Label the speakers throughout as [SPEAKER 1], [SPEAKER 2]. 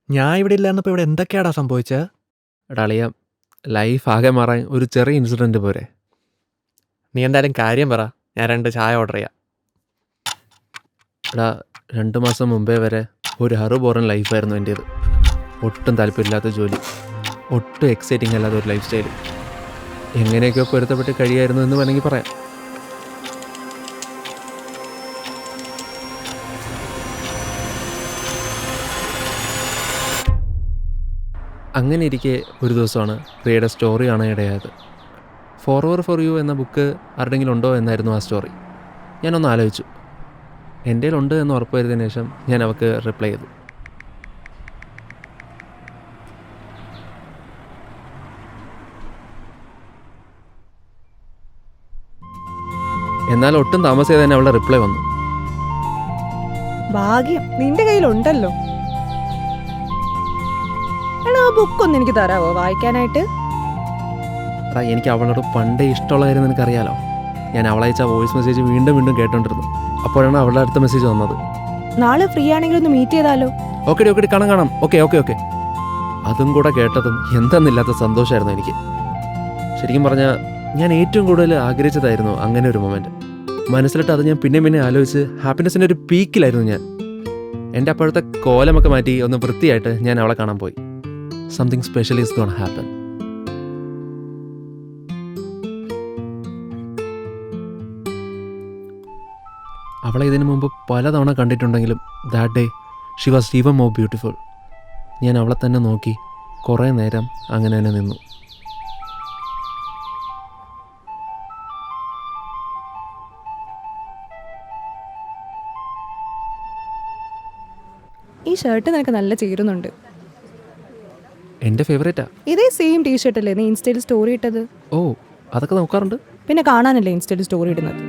[SPEAKER 1] ഞാൻ ഇവിടെ ഇല്ലായിരുന്നപ്പോൾ ഇവിടെ എന്തൊക്കെയാടാ സംഭവിച്ചത്?
[SPEAKER 2] എടാ അളിയ, ലൈഫ് ആകെ മാറാൻ ഒരു ചെറിയ ഇൻസിഡൻറ്റ് പോരെ.
[SPEAKER 1] നീ എന്തായാലും കാര്യം പറ, ഞാൻ 2 ചായ ഓർഡർ ചെയ്യാം.
[SPEAKER 2] എടാ, 2 മാസം മുമ്പേ വരെ ഒരു ഹറുബോറൻ ലൈഫായിരുന്നു എൻ്റേത്. ഒട്ടും താല്പര്യമില്ലാത്ത ജോലി, ഒട്ടും എക്സൈറ്റിംഗ് അല്ലാത്ത ഒരു ലൈഫ് സ്റ്റൈൽ. എങ്ങനെയൊക്കെയോ പൊരുത്തപ്പെട്ട് കഴിയായിരുന്നു എന്ന് വേണമെങ്കിൽ പറയാം. അങ്ങനെ ഇരിക്കെ ഒരു ദിവസമാണ് പ്രിയയുടെ സ്റ്റോറി കാണാൻ ഇടയായത്. ഫോർവർ ഫോർ യു എന്ന ബുക്ക് ആരുടെങ്കിലും ഉണ്ടോ എന്നായിരുന്നു ആ സ്റ്റോറി. ഞാനൊന്ന് ആലോചിച്ചു. എൻ്റെ ഉണ്ട് എന്ന് ഉറപ്പ് വരുന്നതിന് ശേഷം ഞാൻ അവൾക്ക് റിപ്ലൈ ചെയ്തു. എന്നാൽ ഒട്ടും താമസിയാതെ തന്നെ അവളുടെ റിപ്ലൈ വന്നു.
[SPEAKER 3] ഭാഗ്യം, നിന്റെ കയ്യിലുണ്ടല്ലോ. എടാ, ആ ബുക്കൊന്ന് എനിക്ക് തരാവോ വായിക്കാനായിട്ട്?
[SPEAKER 2] അതാ, എനിക്ക് അവളോട് പണ്ടേ ഇഷ്ടമുള്ള കാര്യം നിനക്കറിയാലോ. ഞാൻ അവളയച്ച വോയിസ് മെസ്സേജ് വീണ്ടും വീണ്ടും കേട്ടോണ്ടിരുന്നു. അപ്പോഴാണ് അവളുടെ അടുത്ത മെസ്സേജ് വന്നത്.
[SPEAKER 3] നാളെ ഫ്രീ ആണെങ്കിൽ ഒന്ന് മീറ്റ് ചെയ്താലോ?
[SPEAKER 2] ഓക്കെ ഓക്കെ, കാണാം. ഓക്കെ. അതും കൂടെ കേട്ടതും എന്തെന്നില്ലാത്ത സന്തോഷമായിരുന്നു എനിക്ക്. ശരിക്കും പറഞ്ഞാൽ ഞാൻ ഏറ്റവും കൂടുതൽ ആഗ്രഹിച്ചതായിരുന്നു അങ്ങനെ ഒരു മൊമെൻറ്റ്. മനസ്സിലിട്ട് അത് ഞാൻ പിന്നെ ആലോചിച്ച് ഹാപ്പിനെസ്സിൻ്റെ ഒരു പീക്കിലായിരുന്നു ഞാൻ. എൻ്റെ അപ്പോഴത്തെ കോലമൊക്കെ മാറ്റി ഒന്ന് വൃത്തിയായിട്ട് ഞാൻ അവളെ കാണാൻ പോയി. Something special is gone happen. അവളെ ഇതിനു മുമ്പ് പലതവണ കണ്ടിട്ടുണ്ടെങ്കിലും that day she was even more beautiful. ഞാൻ അവളെ തന്നെ നോക്കി കുറേ നേരം അങ്ങനെ തന്നെ നിന്നു.
[SPEAKER 3] ഈ ഷർട്ട് നിനക്ക് നല്ല ചേരുന്നുണ്ട്.
[SPEAKER 2] എൻ്റെ ഫേവറേറ്റാ.
[SPEAKER 3] ഇതേ സെയിം ടീഷർട്ട് അല്ലേ നീ ഇൻസ്റ്റയിൽ സ്റ്റോറി ഇട്ടത്?
[SPEAKER 2] ഓ, അതൊക്കെ നോക്കാറുണ്ട്.
[SPEAKER 3] പിന്നെ കാണാനല്ലേ ഇൻസ്റ്റയിൽ സ്റ്റോറി ഇടുന്നത്?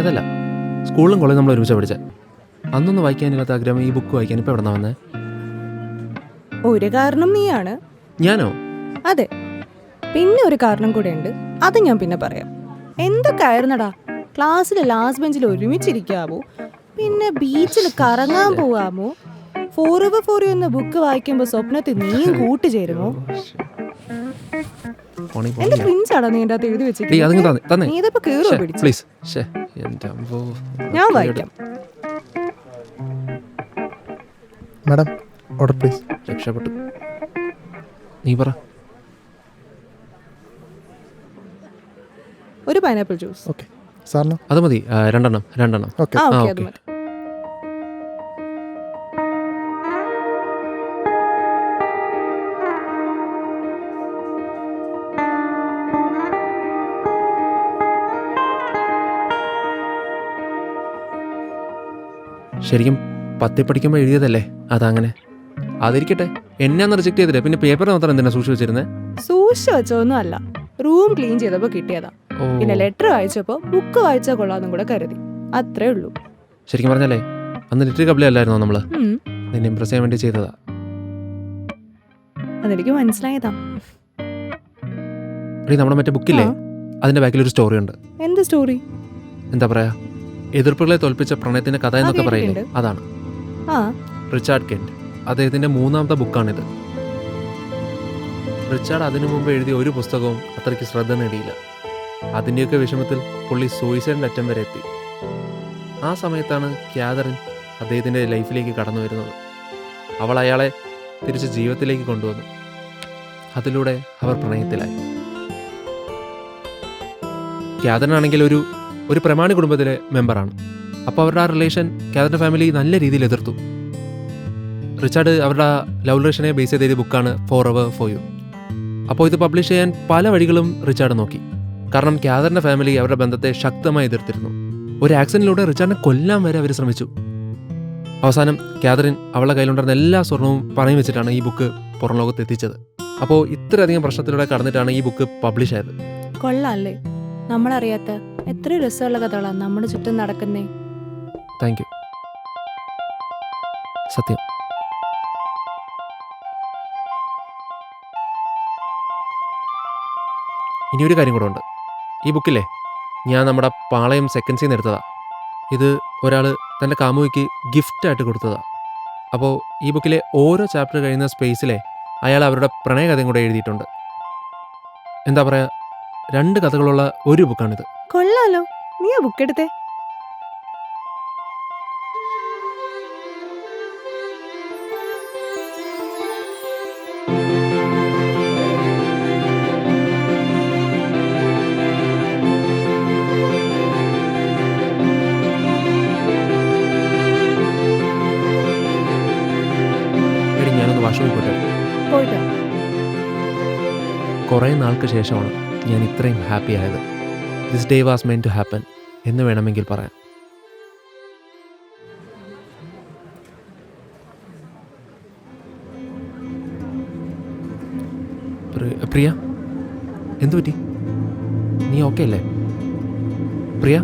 [SPEAKER 2] അതല്ല, സ്കൂളിലും കോളേജും നമ്മൾ ഒരുമിച്ച് പഠിച്ചത്. അന്നൊന്നും വായിക്കാനില്ലാത്ത ആഗ്രഹം ഈ ബുക്ക് വായിക്കാൻ ഇപ്പോൾ എവിടെ വന്നേ?
[SPEAKER 3] ഒരു കാരണം നീയാണ്.
[SPEAKER 2] ഞാനോ?
[SPEAKER 3] അതെ, പിന്നെ ഒരു കാരണം കൂടെ ഉണ്ട്. അത് ഞാൻ പിന്നെ പറയാം. എന്തൊക്കെ ആയിരുന്നടാ, ക്ലാസ്സിൽ ലാസ്റ്റ് ബെഞ്ചിൽ ഒരുമിച്ചിരിക്കാമോ, പിന്നെ ബീച്ചിൽ കറങ്ങാൻ പോവാമോ, ഫോർഎവർ ഫോർ യു എന്ന ബുക്ക് വായിക്കുമ്പോൾ സ്വപ്നത്തിൽ നീയും കൂട്ടുചേരുമോ? എന്റെ പ്രിൻസ് ആണോ നീ എന്റെ അകത്ത് എഴുതി വെച്ചിട്ട്? നീ ഇതപ്പോ കേറുവോ പിടിച്ച്? ഞാൻ വായിക്കാം.
[SPEAKER 4] Madam, order please.
[SPEAKER 2] രക്ഷപ്പെട്ടു. നീ പറ.
[SPEAKER 3] ഒരു പൈനാപ്പിൾ ജ്യൂസ്.
[SPEAKER 4] ഓക്കെ സാറിനോ?
[SPEAKER 2] അത് മതി. രണ്ടെണ്ണം.
[SPEAKER 4] ഓക്കെ.
[SPEAKER 3] അത് മതി.
[SPEAKER 2] ശരിക്കും പത്തി പഠിക്കുമ്പോൾ എഴുതിയതല്ലേ അതങ്ങനെ. അതിരിക്കട്ടെ, എന്നെ അന്ന് റിജക്ട് ചെയ്തില്ലേ, പിന്നെ പേപ്പർ മാത്രം എന്തിനാ സൂക്ഷിച്ച് വെച്ചിരുന്നേ?
[SPEAKER 3] സൂക്ഷിച്ചു വെച്ചൊന്നും അല്ല, റൂം ക്ലീൻ ചെയ്തപ്പോ കിട്ടിയതാ. പിന്നെ ലെറ്റർ വായിച്ചപ്പോ ബുക്ക് വായിച്ചാൽ കൊള്ളാന്നും കൂടെ കരുതി, അത്രേ ഉള്ളൂ.
[SPEAKER 2] ശരിക്കും പറഞ്ഞല്ലേ, അന്ന് ലിറ്ററി കബ്ലി അല്ലായിരുന്നോ നമ്മള്? നിന്നെ ഇംപ്രസ് ചെയ്യാൻ വേണ്ടി ചെയ്തതാ.
[SPEAKER 3] അതെനിക്ക് മനസ്സിലായതാ.
[SPEAKER 2] നമ്മുടെ മറ്റേ ബുക്കില്ലേ, അതിന്റെ ബാക്കിൽ ഒരു സ്റ്റോറി ഉണ്ട്.
[SPEAKER 3] എന്ത് സ്റ്റോറി?
[SPEAKER 2] എന്താ പറയാ, എതിർപ്പുകളെ തോൽപ്പിച്ച പ്രണയത്തിന്റെ കഥ എന്നൊക്കെ പറയില്ലേ, അതാണ്. റിച്ചാർഡ് കെന്റ്, അദ്ദേഹത്തിന്റെ 3ാമത്തെ ബുക്കാണിത്. റിച്ചാർഡ് അതിനു മുമ്പ് എഴുതിയ ഒരു പുസ്തകവും അത്രയ്ക്ക് ശ്രദ്ധ നേടിയില്ല. അതിൻ്റെയൊക്കെ വിഷമത്തിൽ പുള്ളി സൂയിസൈഡിൻ്റെ അറ്റം വരെ എത്തി. ആ സമയത്താണ് ക്യാതറിൻ അദ്ദേഹത്തിൻ്റെ ലൈഫിലേക്ക് കടന്നു വരുന്നത്. അവൾ അയാളെ തിരിച്ച് ജീവിതത്തിലേക്ക് കൊണ്ടുവന്നു. അതിലൂടെ അവർ പ്രണയത്തിലായി. ക്യാതറിനാണെങ്കിൽ ഒരു പ്രമാണി കുടുംബത്തിലെ മെമ്പറാണ്. അപ്പോൾ അവരുടെ ആ റിലേഷൻ ക്യാതറിൻ്റെ ഫാമിലി നല്ല രീതിയിൽ എതിർത്തു. റിച്ചാർഡ് അവരുടെ ലവ് റിലേഷനെ ബേസ് ചെയ്ത ബുക്കാണ് ഫോർഎവർ ഫോർ യു. അപ്പോൾ ഇത് പബ്ലിഷ് ചെയ്യാൻ പല വഴികളും റിച്ചാർഡ് നോക്കി. കാരണം ക്യാതറിൻ്റെ ഫാമിലി അവരുടെ ബന്ധത്തെ ശക്തമായി എതിർത്തിരുന്നു. ഒരു ആക്സിഡന്റിലൂടെ റിച്ചാർഡിനെ കൊല്ലാൻ വരെ അവർ ശ്രമിച്ചു. അവസാനം ക്യാതറിൻ അവളുടെ കയ്യിലുണ്ടായിരുന്ന എല്ലാ സ്വർണവും പണയം വെച്ചിട്ടാണ് ഈ ബുക്ക് പുറം ലോകത്ത് എത്തിച്ചത്. അപ്പോൾ ഇത്രയധികം പ്രശ്നത്തിലൂടെ കടന്നിട്ടാണ് ഈ ബുക്ക് പബ്ലിഷ് ആയത്.
[SPEAKER 3] കൊള്ളാല്ലേ, നമ്മളറിയാത്ത എത്ര രസമുള്ള കഥകളാണ് നമ്മുടെ ചുറ്റും നടക്കുന്നേ.
[SPEAKER 2] Thank you. സത്യം. ഇനിയൊരു കാര്യം കൂടെ ഉണ്ട്. ഈ ബുക്കില്ലേ, ഞാൻ നമ്മുടെ പാളയം സെക്കൻഡ്സിൽ നിന്ന് എടുത്തതാ. ഇത് ഒരാൾ തൻ്റെ കാമുകിക്ക് ഗിഫ്റ്റായിട്ട് കൊടുത്തതാ. അപ്പോൾ ഈ ബുക്കിലെ ഓരോ ചാപ്റ്റർ കഴിയുന്ന സ്പേസിലെ അയാൾ അവരുടെ പ്രണയകഥയും കൂടെ എഴുതിയിട്ടുണ്ട്. എന്താ പറയുക, 2 കഥകളുള്ള ഒരു ബുക്കാണിത്.
[SPEAKER 3] കൊള്ളാലോ, നീ ആ ബുക്ക് എടുത്തേ.
[SPEAKER 2] എടി, ഞാനൊന്ന് വാഷ്റൂമിൽ പോട്ടെ.
[SPEAKER 3] പോയിട്ടോ.
[SPEAKER 2] കുറേ നാൾക്ക് ശേഷമാണ് ഞാൻ ഇത്രയും ഹാപ്പി ആയത്. This day was meant to happen എന്ന് വേണമെങ്കിൽ പറയാം. പ്രിയ, എന്തു പറ്റി? നീ ഓക്കെ അല്ലേ പ്രിയ?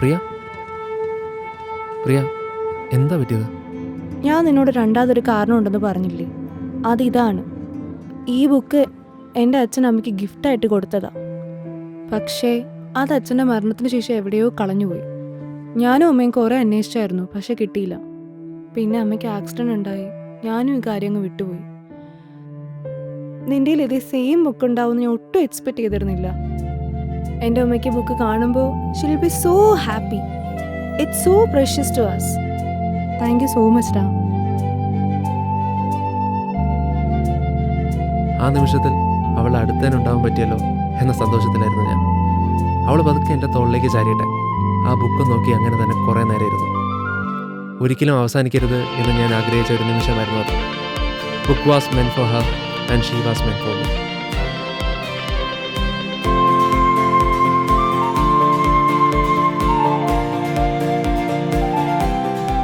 [SPEAKER 2] പ്രിയ, പ്രിയ, എന്താ പറ്റിയത്?
[SPEAKER 3] ഞാൻ നിന്നോട് രണ്ടാമതൊരു കാരണം ഉണ്ടെന്ന് പറഞ്ഞില്ലേ, അതിതാണ്. ഈ ബുക്ക് എൻ്റെ അച്ഛൻ അമ്മയ്ക്ക് ഗിഫ്റ്റായിട്ട് കൊടുത്തതാ. പക്ഷേ അത് അച്ഛൻ്റെ മരണത്തിന് ശേഷം എവിടെയോ കളഞ്ഞുപോയി. ഞാനും അമ്മയും കുറേ അന്വേഷിച്ചായിരുന്നു, പക്ഷെ കിട്ടിയില്ല. പിന്നെ അമ്മയ്ക്ക് ആക്സിഡൻ്റ് ഉണ്ടായി. ഞാനും ഈ കാര്യം അങ്ങ് വിട്ടുപോയി. നിൻ്റെ ഇതേ സെയിം ബുക്ക് ഉണ്ടാവുമെന്ന് ഞാൻ ഒട്ടും എക്സ്പെക്ട് ചെയ്തിരുന്നില്ല. എൻ്റെ അമ്മയ്ക്ക് ബുക്ക് കാണുമ്പോൾ she will be so happy. It's so precious to us. Thank you so much ഡാ.
[SPEAKER 2] ആ നിമിഷത്തിൽ അവളുടെ അടുത്തേന് ഉണ്ടാവാൻ പറ്റിയല്ലോ എന്ന സന്തോഷത്തിലായിരുന്നു ഞാൻ. അവൾ പതുക്കെ എൻ്റെ തോളിലേക്ക് ചാരിയിട്ടെ ആ ബുക്ക് നോക്കി അങ്ങനെ തന്നെ കുറേ നേരം ഇരുന്നു. ഒരിക്കലും അവസാനിക്കരുത് എന്ന് ഞാൻ ആഗ്രഹിച്ച ഒരു നിമിഷമായിരുന്നു അത്. Book was men for her and she was men for me.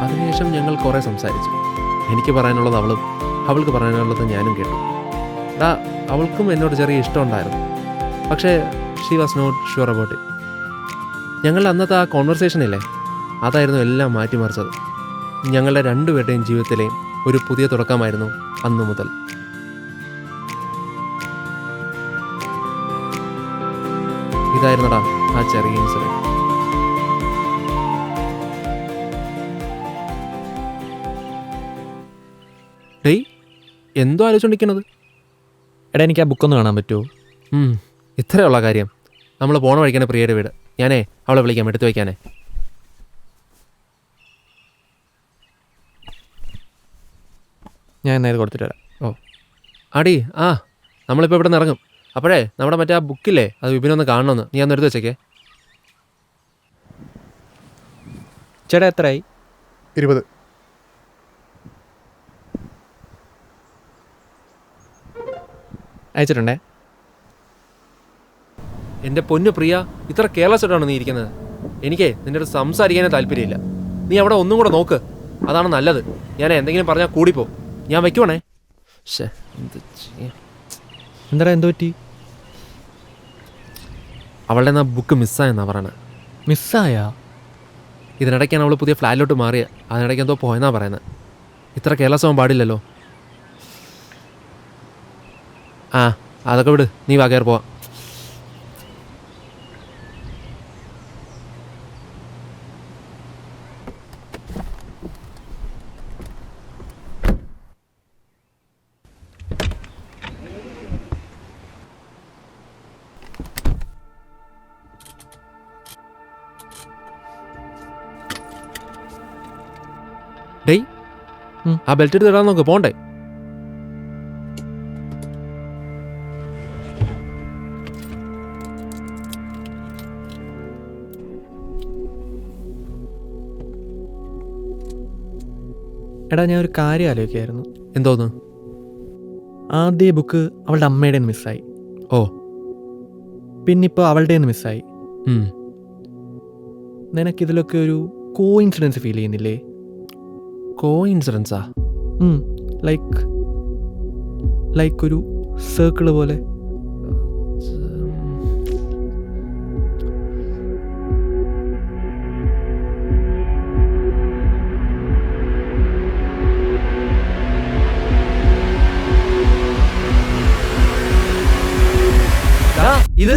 [SPEAKER 2] അതിനുശേഷം ഞങ്ങൾ കുറേ സംസാരിച്ചു. എനിക്ക് പറയാനുള്ളത് അവളും, അവൾക്ക് പറയാനുള്ളത് ഞാനും കേട്ടു. അവൾക്കും എന്നോട് ചെറിയ ഇഷ്ടമുണ്ടായിരുന്നു, പക്ഷേ she was not sure about it. ഞങ്ങളുടെ അന്നത്തെ ആ കോൺവെർസേഷനില്ലേ, അതായിരുന്നു എല്ലാം മാറ്റിമറിച്ചത്. ഞങ്ങളുടെ രണ്ടുപേരുടെയും ജീവിതത്തിലെയും ഒരു പുതിയ തുടക്കമായിരുന്നു അന്നു മുതൽ. ഇതായിരുന്നടാ ആ ചെറിയ ഇൻസിഡൻറ്റ്. ഡേയ്, എന്തോ ആലോചിച്ചോണ്ടിരിക്കണത്?
[SPEAKER 1] എടാ, എനിക്ക് ആ ബുക്കൊന്ന് കാണാൻ പറ്റുമോ?
[SPEAKER 2] ഇത്രയുള്ള കാര്യം. നമ്മൾ പോണ വഴിക്കാണ് പ്രിയയുടെ വീട്. ഞാനേ അവളെ വിളിക്കാം, എടുത്തു വയ്ക്കാനേ.
[SPEAKER 1] ഞാൻ നേരെ കൊടുത്തിട്ട് വരാം.
[SPEAKER 2] ഓ ആടി, നമ്മളിപ്പോൾ ഇവിടെ നിന്ന് ഇറങ്ങും. അപ്പോഴേ നമ്മുടെ മറ്റേ ആ ബുക്കില്ലേ, അത് വിപിനൊന്ന് കാണണമെന്ന്. നീ അന്ന് എടുത്ത് വെച്ചേക്കേ.
[SPEAKER 1] ചേട്ടാ, എത്രയായി?
[SPEAKER 4] 20.
[SPEAKER 1] അയച്ചിട്ടുണ്ടേ.
[SPEAKER 2] എൻ്റെ പൊന്നു പ്രിയ, ഇത്ര കെയർലെസ്സായിട്ടാണ് നീ ഇരിക്കുന്നത്. എനിക്കേ നിൻ്റെ അടുത്ത് സംസാരിക്കാനേ താല്പര്യമില്ല. നീ അവിടെ ഒന്നും കൂടെ നോക്ക്, അതാണ് നല്ലത്. ഞാൻ എന്തെങ്കിലും പറഞ്ഞാൽ കൂടിപ്പോ. ഞാൻ വയ്ക്കുവാണേ. എന്ത് ചെയ്യാം?
[SPEAKER 1] എന്താടാ, എന്ത് പറ്റി?
[SPEAKER 2] അവളുടെ എന്നാ ബുക്ക് മിസ്സായെന്നാ പറയണത്.
[SPEAKER 1] മിസ്സായാ?
[SPEAKER 2] ഇതിനിടയ്ക്കാണ് അവൾ പുതിയ ഫ്ലാറ്റിലോട്ട് മാറിയ. അതിനിടയ്ക്ക് എന്തോ പോയെന്നാ പറയുന്നത്. ഇത്ര കെയർലെസ് ആവാൻ പാടില്ലല്ലോ. അതൊക്കെ വിട്, നീ വാ, കയറി പോവാം. ഡേയ്, ആ ബെൽറ്റ് എടുത്ത് ഇടാൻ നോക്ക്, പോണ്ടേ?
[SPEAKER 1] എടാ, ഞാൻ ഒരു കാര്യം ആലോചിക്കായിരുന്നു.
[SPEAKER 2] എന്തോന്ന്?
[SPEAKER 1] ആദ്യ ബുക്ക് അവളുടെ അമ്മയുടെ മിസ്സായി.
[SPEAKER 2] ഓ,
[SPEAKER 1] പിന്നിപ്പോൾ അവളുടെ മിസ്സായി. നിനക്കിതിലൊക്കെ ഒരു കോ ഇൻസിഡൻസ് ഫീൽ ചെയ്യുന്നില്ലേ?
[SPEAKER 2] കോ ഇൻസിഡൻസാ?
[SPEAKER 1] ലൈക്ക് ഒരു സർക്കിള് പോലെ.
[SPEAKER 2] ഇത്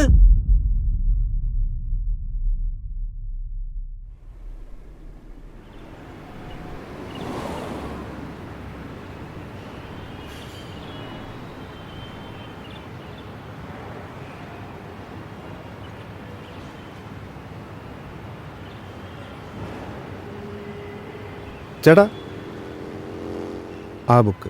[SPEAKER 5] ചേട്ടാ ആ ബുക്ക്